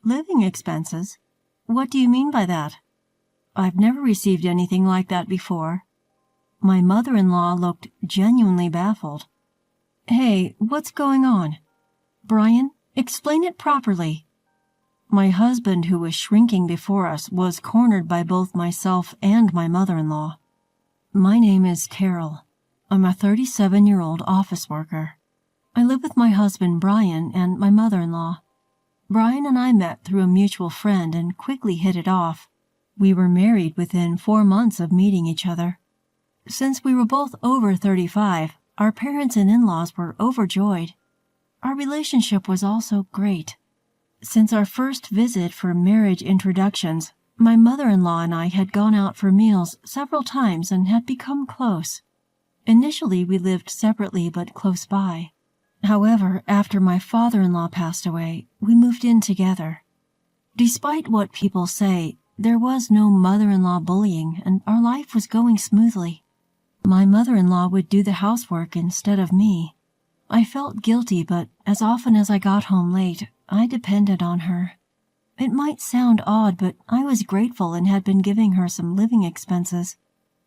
Living expenses? What do you mean by that? I've never received anything like that before. My mother-in-law looked genuinely baffled. Hey, what's going on? Brian, explain it properly. My husband, who was shrinking before us, was cornered by both myself and my mother-in-law. My name is Carol. I'm a 37-year-old office worker. I live with my husband, Brian, and my mother-in-law. Brian and I met through a mutual friend and quickly hit it off. We were married within 4 months of meeting each other. Since we were both over 35, our parents and in-laws were overjoyed. Our relationship was also great. Since our first visit for marriage introductions, my mother-in-law and I had gone out for meals several times and had become close. Initially, we lived separately but close by. However, after my father-in-law passed away, we moved in together. Despite what people say, there was no mother-in-law bullying and our life was going smoothly. My mother-in-law would do the housework instead of me. I felt guilty, but as often as I got home late, I depended on her. It might sound odd, but I was grateful and had been giving her some living expenses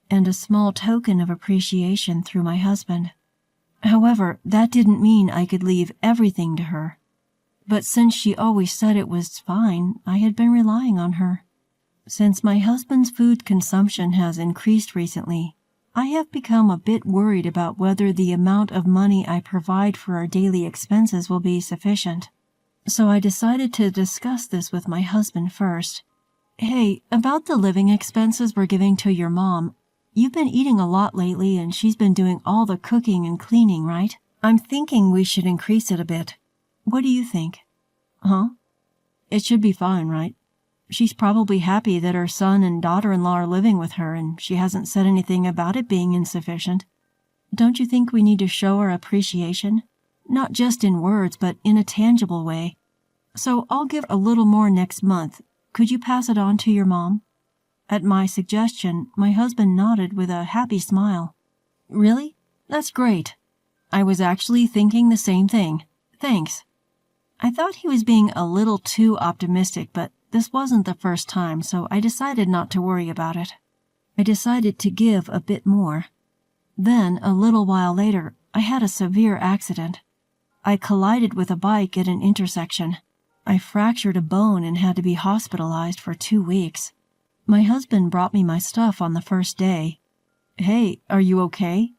and a small token of appreciation through my husband. However, that didn't mean I could leave everything to her. But since she always said it was fine, I had been relying on her. Since my husband's food consumption has increased recently, I have become a bit worried about whether the amount of money I provide for our daily expenses will be sufficient. So I decided to discuss this with my husband first. Hey, about the living expenses we're giving to your mom, you've been eating a lot lately and she's been doing all the cooking and cleaning, right? I'm thinking we should increase it a bit. What do you think? Huh? It should be fine, right? She's probably happy that her son and daughter-in-law are living with her and she hasn't said anything about it being insufficient. Don't you think we need to show our appreciation? Not just in words, but in a tangible way. So I'll give a little more next month. Could you pass it on to your mom? At my suggestion, my husband nodded with a happy smile. Really? That's great. I was actually thinking the same thing. Thanks. I thought he was being a little too optimistic, but this wasn't the first time, so I decided not to worry about it. I decided to give a bit more. Then, a little while later, I had a severe accident. I collided with a bike at an intersection. I fractured a bone and had to be hospitalized for 2 weeks. My husband brought me my stuff on the first day. Hey, are you okay?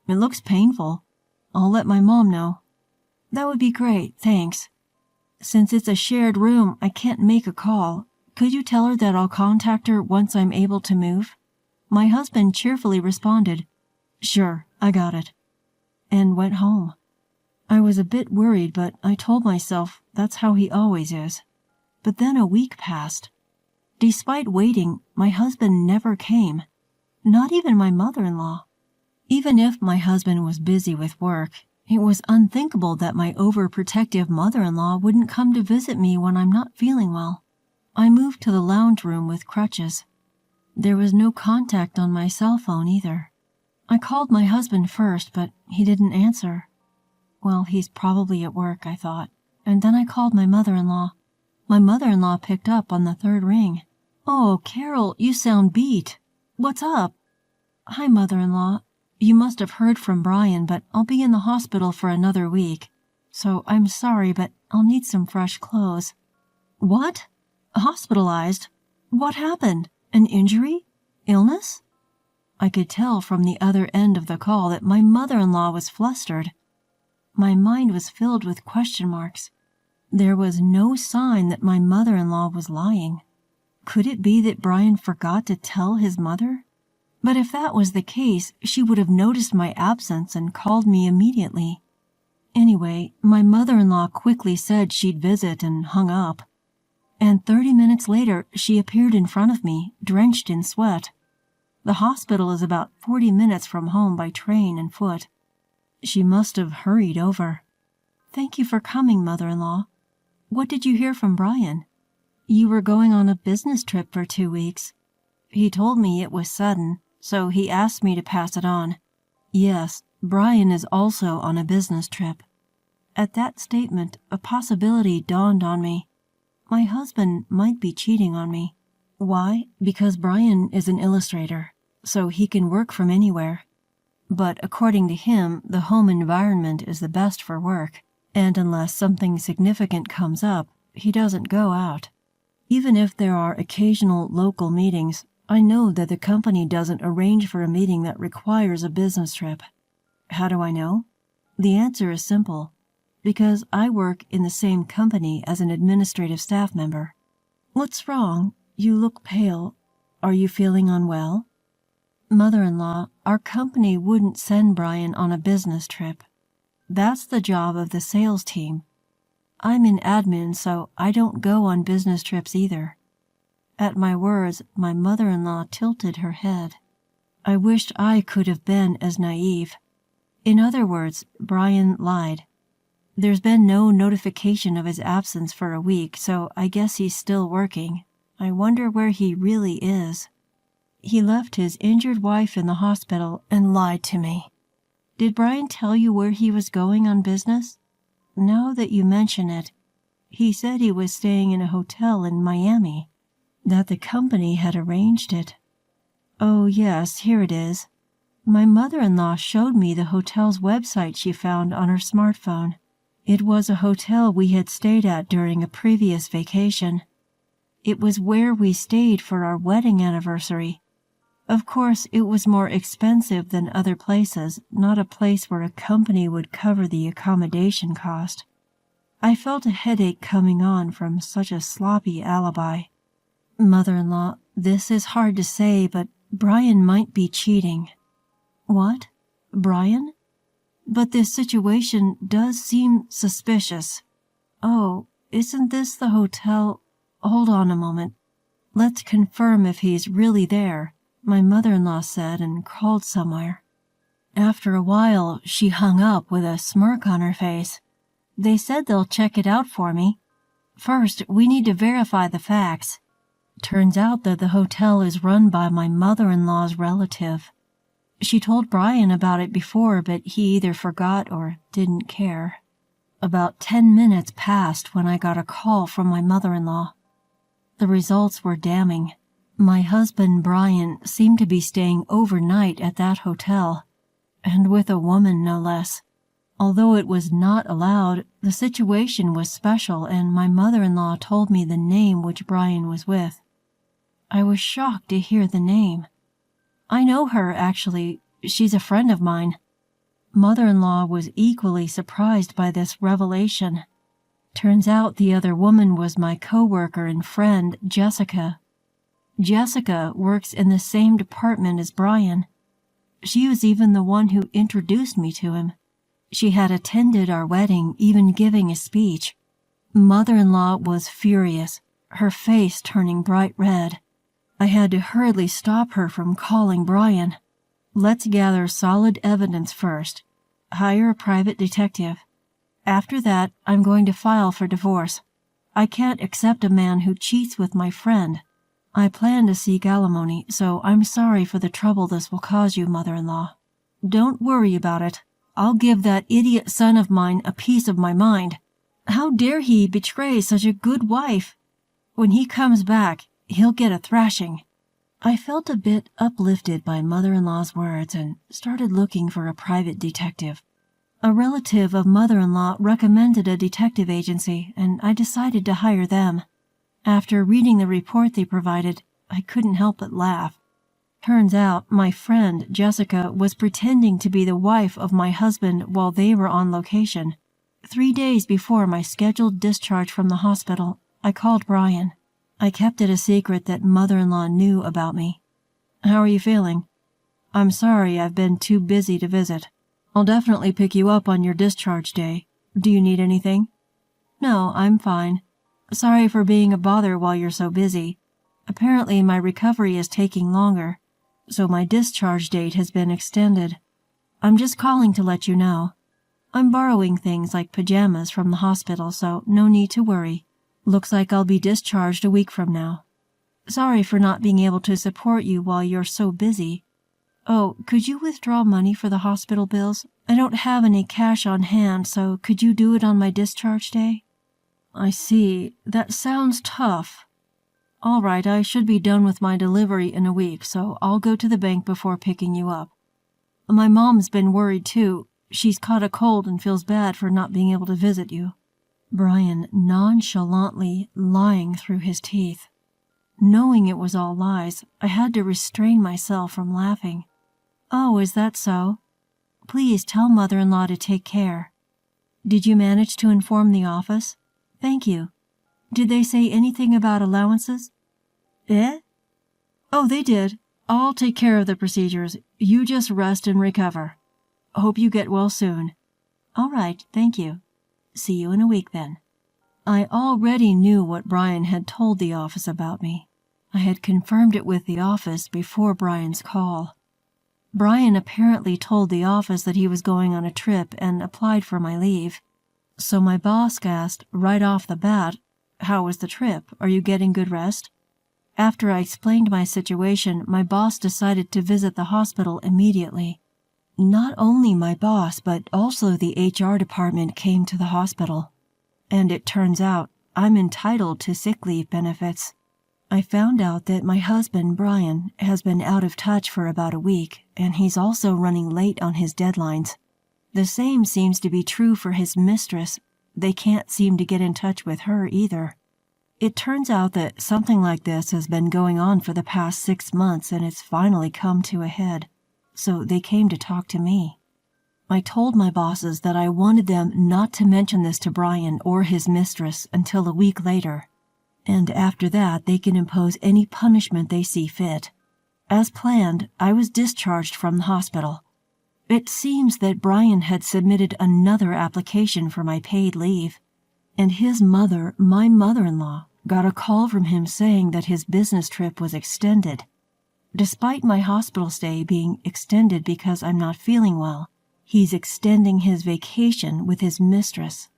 It looks painful. I'll let my mom know. That would be great, thanks. Since it's a shared room, I can't make a call. Could you tell her that I'll contact her once I'm able to move? My husband cheerfully responded, Sure, I got it, and went home. I was a bit worried, but I told myself that's how he always is. But then a week passed. Despite waiting, my husband never came. Not even my mother-in-law. Even if my husband was busy with work, it was unthinkable that my overprotective mother-in-law wouldn't come to visit me when I'm not feeling well. I moved to the lounge room with crutches. There was no contact on my cell phone either. I called my husband first, but he didn't answer. Well, he's probably at work, I thought, and then I called my mother-in-law. My mother-in-law picked up on the 3rd ring. Oh, Carol, you sound beat. What's up? Hi, mother-in-law. You must have heard from Brian, but I'll be in the hospital for another week. So I'm sorry, but I'll need some fresh clothes. What? Hospitalized? What happened? An injury? Illness? I could tell from the other end of the call that my mother-in-law was flustered. My mind was filled with question marks. There was no sign that my mother-in-law was lying. Could it be that Brian forgot to tell his mother? But if that was the case, she would have noticed my absence and called me immediately. Anyway, my mother-in-law quickly said she'd visit and hung up. And 30 minutes later, she appeared in front of me, drenched in sweat. The hospital is about 40 minutes from home by train and foot. She must have hurried over. Thank you for coming, mother-in-law. What did you hear from Brian? You were going on a business trip for 2 weeks. He told me it was sudden, so he asked me to pass it on. Yes, Brian is also on a business trip. At that statement, a possibility dawned on me. My husband might be cheating on me. Why? Because Brian is an illustrator, so he can work from anywhere. But according to him, the home environment is the best for work, and unless something significant comes up, he doesn't go out. Even if there are occasional local meetings, I know that the company doesn't arrange for a meeting that requires a business trip. How do I know? The answer is simple. Because I work in the same company as an administrative staff member. What's wrong? You look pale. Are you feeling unwell? Mother-in-law, our company wouldn't send Brian on a business trip. That's the job of the sales team. I'm in admin, so I don't go on business trips either. At my words, my mother-in-law tilted her head. I wished I could have been as naive. In other words, Brian lied. There's been no notification of his absence for a week, so I guess he's still working. I wonder where he really is. He left his injured wife in the hospital and lied to me. Did Brian tell you where he was going on business? Now that you mention it, he said he was staying in a hotel in Miami, that the company had arranged it. Oh yes, here it is. My mother-in-law showed me the hotel's website she found on her smartphone. It was a hotel we had stayed at during a previous vacation. It was where we stayed for our wedding anniversary. Of course, it was more expensive than other places, not a place where a company would cover the accommodation cost. I felt a headache coming on from such a sloppy alibi. Mother-in-law, this is hard to say, but Brian might be cheating. What? Brian? But this situation does seem suspicious. Oh, isn't this the hotel? Hold on a moment. Let's confirm if he's really there, my mother-in-law said and called somewhere. After a while, she hung up with a smirk on her face. They said they'll check it out for me. First, we need to verify the facts. Turns out that the hotel is run by my mother-in-law's relative. She told Brian about it before, but he either forgot or didn't care. About 10 minutes passed when I got a call from my mother-in-law. The results were damning. My husband, Brian, seemed to be staying overnight at that hotel, and with a woman no less. Although it was not allowed, the situation was special, and my mother-in-law told me the name which Brian was with. I was shocked to hear the name. I know her, actually. She's a friend of mine. Mother-in-law was equally surprised by this revelation. Turns out the other woman was my coworker and friend, Jessica. Jessica works in the same department as Brian. She was even the one who introduced me to him. She had attended our wedding, even giving a speech. Mother-in-law was furious, her face turning bright red. I had to hurriedly stop her from calling Brian. Let's gather solid evidence first. Hire a private detective. After that, I'm going to file for divorce. I can't accept a man who cheats with my friend. I plan to seek alimony, so I'm sorry for the trouble this will cause you, mother-in-law. Don't worry about it. I'll give that idiot son of mine a piece of my mind. How dare he betray such a good wife? When he comes back, he'll get a thrashing. I felt a bit uplifted by mother-in-law's words and started looking for a private detective. A relative of mother-in-law recommended a detective agency, and I decided to hire them. After reading the report they provided, I couldn't help but laugh. Turns out my friend, Jessica, was pretending to be the wife of my husband while they were on location. 3 days before my scheduled discharge from the hospital, I called Brian. I kept it a secret that mother-in-law knew about me. How are you feeling? I'm sorry I've been too busy to visit. I'll definitely pick you up on your discharge day. Do you need anything? No, I'm fine. Sorry for being a bother while you're so busy. Apparently my recovery is taking longer, so my discharge date has been extended. I'm just calling to let you know. I'm borrowing things like pajamas from the hospital, so no need to worry. Looks like I'll be discharged a week from now. Sorry for not being able to support you while you're so busy. Oh, could you withdraw money for the hospital bills? I don't have any cash on hand, so could you do it on my discharge day? I see. That sounds tough. All right, I should be done with my delivery in a week, so I'll go to the bank before picking you up. My mom's been worried too. She's caught a cold and feels bad for not being able to visit you. Brian nonchalantly lying through his teeth. Knowing it was all lies, I had to restrain myself from laughing. Oh, is that so? Please tell mother-in-law to take care. Did you manage to inform the office? Thank you. Did they say anything about allowances? Eh? Oh, they did. I'll take care of the procedures. You just rest and recover. Hope you get well soon. All right, thank you. See you in a week then. I already knew what Brian had told the office about me. I had confirmed it with the office before Brian's call. Brian apparently told the office that he was going on a trip and applied for my leave. So my boss asked right off the bat, "How was the trip? Are you getting good rest?" After I explained my situation, my boss decided to visit the hospital immediately. Not only my boss, but also the HR department came to the hospital. And it turns out I'm entitled to sick leave benefits. I found out that my husband, Brian, has been out of touch for about a week, and he's also running late on his deadlines. The same seems to be true for his mistress. They can't seem to get in touch with her either. It turns out that something like this has been going on for the past 6 months, and it's finally come to a head. So they came to talk to me. I told my bosses that I wanted them not to mention this to Brian or his mistress until a week later, and after that they can impose any punishment they see fit. As planned, I was discharged from the hospital. It seems that Brian had submitted another application for my paid leave, and his mother, my mother-in-law, got a call from him saying that his business trip was extended. Despite my hospital stay being extended because I'm not feeling well, he's extending his vacation with his mistress.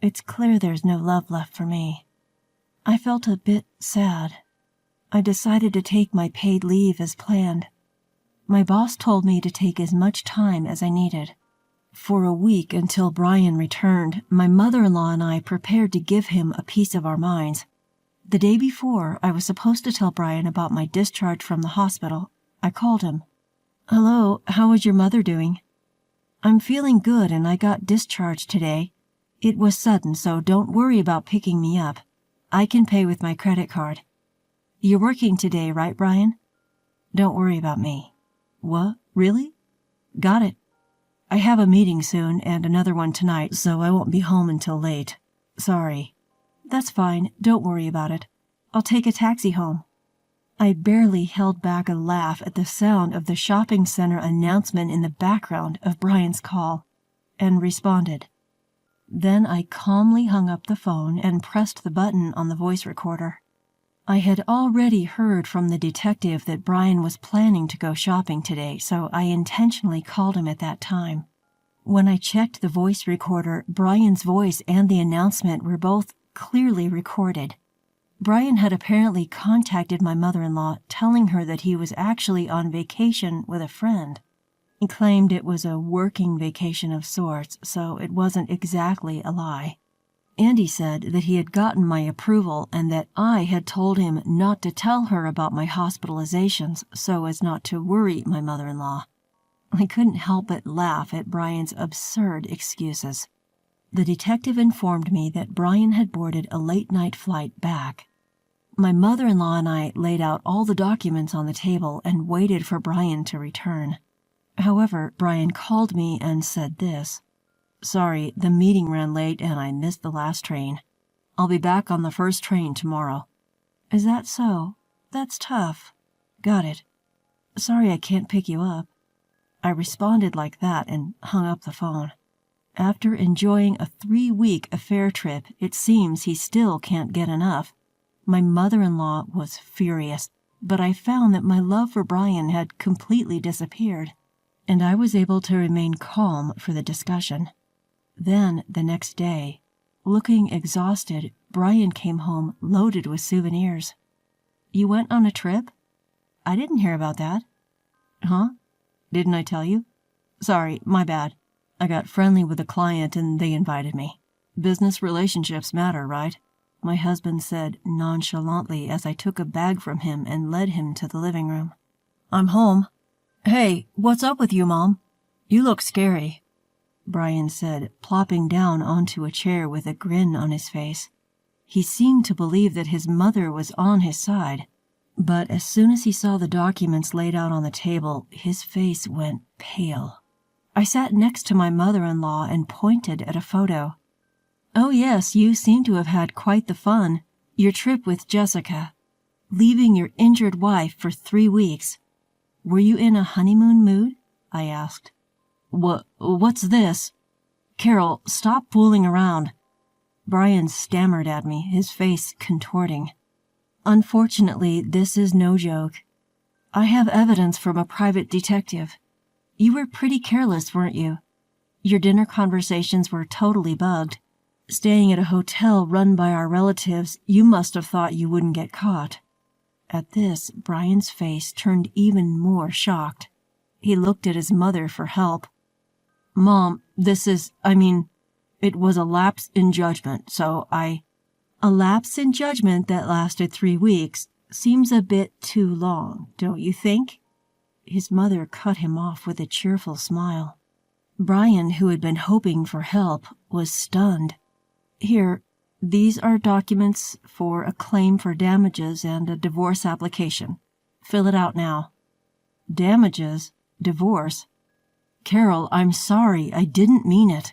It's clear there's no love left for me. I felt a bit sad. I decided to take my paid leave as planned. My boss told me to take as much time as I needed. For a week until Brian returned, my mother-in-law and I prepared to give him a piece of our minds. The day before I was supposed to tell Brian about my discharge from the hospital, I called him. "Hello, how is your mother doing?" "I'm feeling good and I got discharged today. It was sudden, so don't worry about picking me up. I can pay with my credit card." "You're working today, right, Brian?" "Don't worry about me." "What? Really?" "Got it. I have a meeting soon and another one tonight, so I won't be home until late. Sorry." "That's fine. Don't worry about it. I'll take a taxi home." I barely held back a laugh at the sound of the shopping center announcement in the background of Brian's call, and responded. Then I calmly hung up the phone and pressed the button on the voice recorder. I had already heard from the detective that Brian was planning to go shopping today, so I intentionally called him at that time. When I checked the voice recorder, Brian's voice and the announcement were both clearly recorded. Brian had apparently contacted my mother-in-law, telling her that he was actually on vacation with a friend. He claimed it was a working vacation of sorts, so it wasn't exactly a lie. And he said that he had gotten my approval and that I had told him not to tell her about my hospitalizations so as not to worry my mother-in-law. I couldn't help but laugh at Brian's absurd excuses. The detective informed me that Brian had boarded a late-night flight back. My mother-in-law and I laid out all the documents on the table and waited for Brian to return. However, Brian called me and said this. "Sorry, the meeting ran late and I missed the last train. I'll be back on the first train tomorrow." "Is that so? That's tough." "Got it. Sorry I can't pick you up." I responded like that and hung up the phone. After enjoying a 3-week affair trip, it seems he still can't get enough. My mother-in-law was furious, but I found that my love for Brian had completely disappeared, and I was able to remain calm for the discussion. Then, the next day, looking exhausted, Brian came home loaded with souvenirs. "You went on a trip?" "I didn't hear about that." "Huh? Didn't I tell you? Sorry, my bad. I got friendly with a client and they invited me. Business relationships matter, right? My husband said nonchalantly as I took a bag from him and led him to the living room. I'm home. Hey, what's up with you, Mom? You look scary, Brian said, plopping down onto a chair with a grin on his face. He seemed to believe that his mother was on his side, but as soon as he saw the documents laid out on the table, his face went pale. I sat next to my mother-in-law and pointed at a photo. Oh yes, you seem to have had quite the fun. Your trip with Jessica. Leaving your injured wife for 3 weeks. Were you in a honeymoon mood? I asked. What's this? Carol, stop fooling around. Brian stammered at me, his face contorting. Unfortunately, this is no joke. I have evidence from a private detective. You were pretty careless, weren't you? Your dinner conversations were totally bugged. Staying at a hotel run by our relatives, you must have thought you wouldn't get caught. At this, Brian's face turned even more shocked. He looked at his mother for help. Mom, it was a lapse in judgment, so A lapse in judgment that lasted 3 weeks seems a bit too long, don't you think? His mother cut him off with a cheerful smile. Brian, who had been hoping for help, was stunned. Here, these are documents for a claim for damages and a divorce application. Fill it out now. Damages? Divorce? Carol, I'm sorry, I didn't mean it.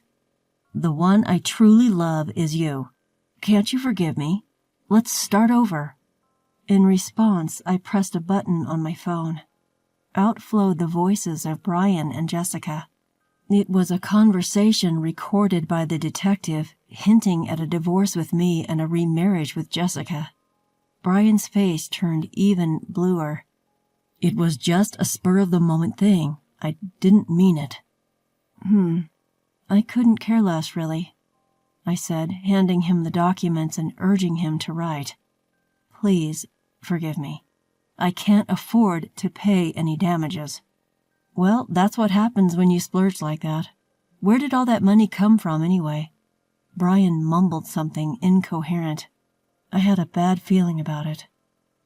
The one I truly love is you. Can't you forgive me? Let's start over. In response, I pressed a button on my phone. Out flowed the voices of Brian and Jessica. It was a conversation recorded by the detective, hinting at a divorce with me and a remarriage with Jessica. Brian's face turned even bluer. It was just a spur-of-the-moment thing. I didn't mean it. I couldn't care less, really, I said, handing him the documents and urging him to write. Please, forgive me. I can't afford to pay any damages. Well, that's what happens when you splurge like that. Where did all that money come from, anyway? Brian mumbled something incoherent. I had a bad feeling about it.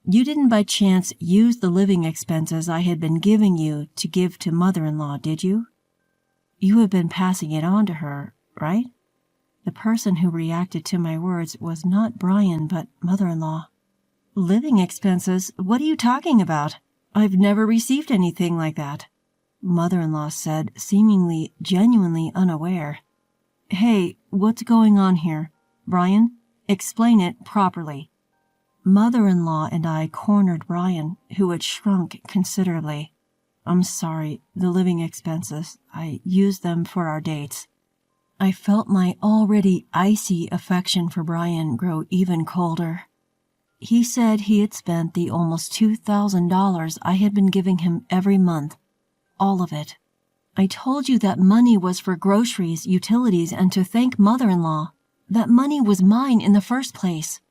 You didn't by chance use the living expenses I had been giving you to give to mother-in-law, did you? You have been passing it on to her, right? The person who reacted to my words was not Brian, but mother-in-law. Living expenses? What are you talking about? I've never received anything like that, mother-in-law said, seemingly genuinely unaware. Hey, what's going on here? Brian, explain it properly. Mother-in-law and I cornered Brian, who had shrunk considerably. I'm sorry, the living expenses. I used them for our dates. I felt my already icy affection for Brian grow even colder. He said he had spent the almost $2,000 I had been giving him every month. All of it. I told you that money was for groceries, utilities, and to thank mother-in-law. That money was mine in the first place.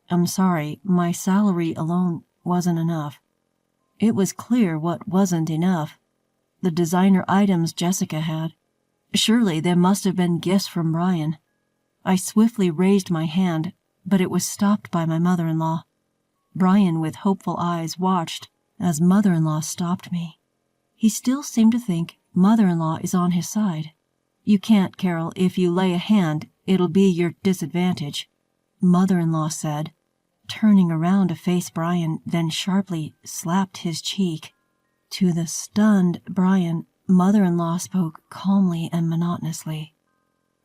I'm sorry, my salary alone wasn't enough. It was clear what wasn't enough. The designer items Jessica had. Surely they must have been gifts from Brian. I swiftly raised my hand, but it was stopped by my mother-in-law. Brian, with hopeful eyes, watched as mother-in-law stopped me. He still seemed to think mother-in-law is on his side. You can't, Carol. If you lay a hand, it'll be your disadvantage, mother-in-law said, turning around to face Brian, then sharply slapped his cheek. To the stunned Brian, mother-in-law spoke calmly and monotonously.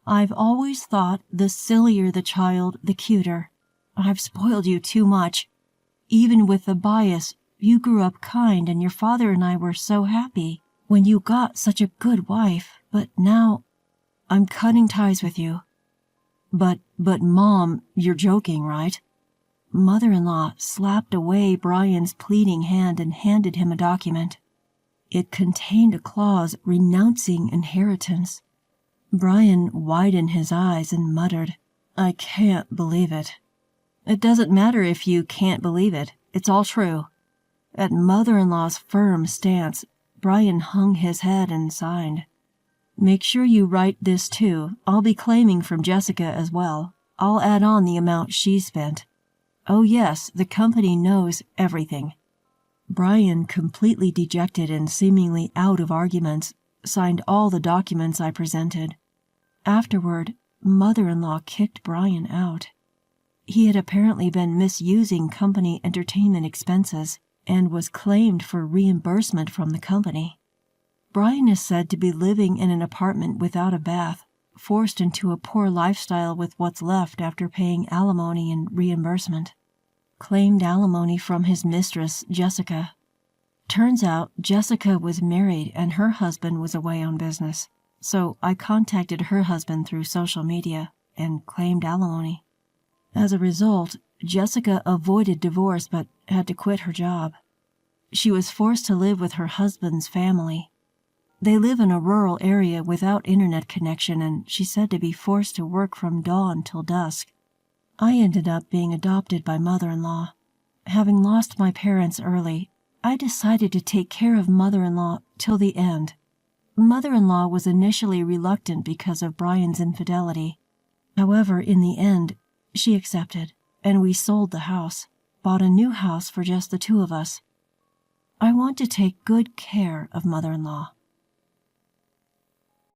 I've always thought the sillier the child, the cuter. I've spoiled you too much. Even with the bias, you grew up kind and your father and I were so happy when you got such a good wife, but now I'm cutting ties with you. But Mom, you're joking, right? Mother-in-law slapped away Brian's pleading hand and handed him a document. It contained a clause renouncing inheritance. Brian widened his eyes and muttered, I can't believe it. It doesn't matter if you can't believe it. It's all true. At mother-in-law's firm stance, Brian hung his head and signed. Make sure you write this too. I'll be claiming from Jessica as well. I'll add on the amount she spent. Oh yes, the company knows everything." Brian, completely dejected and seemingly out of arguments, signed all the documents I presented. Afterward, mother-in-law kicked Brian out. He had apparently been misusing company entertainment expenses and was claimed for reimbursement from the company. Brian is said to be living in an apartment without a bath, forced into a poor lifestyle with what's left after paying alimony and reimbursement. Claimed alimony from his mistress, Jessica. Turns out Jessica was married and her husband was away on business, so I contacted her husband through social media and claimed alimony. As a result, Jessica avoided divorce but had to quit her job. She was forced to live with her husband's family. They live in a rural area without internet connection, and she's said to be forced to work from dawn till dusk. I ended up being adopted by mother-in-law. Having lost my parents early, I decided to take care of mother-in-law till the end. Mother-in-law was initially reluctant because of Brian's infidelity. However, in the end, she accepted, and we sold the house, bought a new house for just the two of us. I want to take good care of mother-in-law.